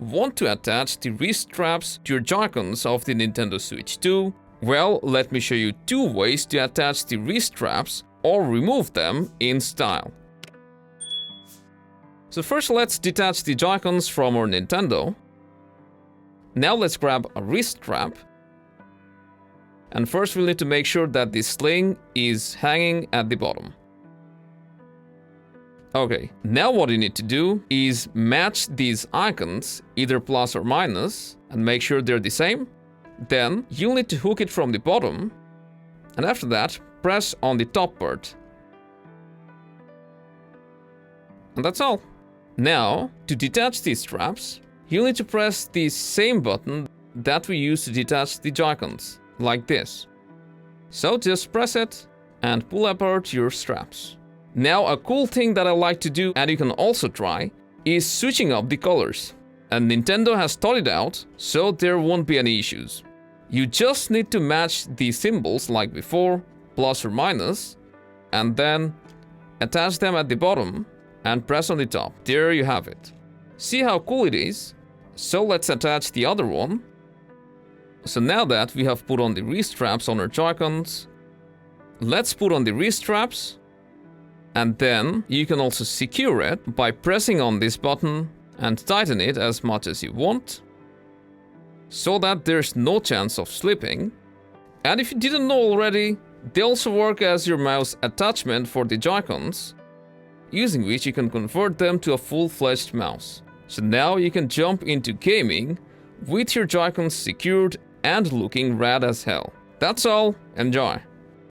want to attach the wrist straps to your JoyCons of the Nintendo Switch 2, well, let me show you two ways to attach the wrist straps or remove them in style. So first let's detach the JoyCons from our Nintendo. Now let's grab a wrist strap. And first we'll need to make sure that the sling is hanging at the bottom. Okay, now what you need to do is match these icons, either plus or minus, and make sure they're the same. Then you'll need to hook it from the bottom, and after that, press on the top part. And that's all. Now, to detach these straps, you'll need to press the same button that we used to detach the JoyCons, like this. So just press it and pull apart your straps. Now, a cool thing that I like to do, and you can also try, is switching up the colors. And Nintendo has thought it out, so there won't be any issues. You just need to match the symbols like before, plus or minus, and then attach them at the bottom and press on the top. There you have it. See how cool it is? So let's attach the other one. So now that we have put on the wrist straps on our JoyCons, let's put on the wrist straps. And then you can also secure it by pressing on this button and tighten it as much as you want, so that there's no chance of slipping. And if you didn't know already, they also work as your mouse attachment for the JoyCons, using which you can convert them to a full-fledged mouse. So now you can jump into gaming with your JoyCons secured and looking rad as hell. That's all, enjoy!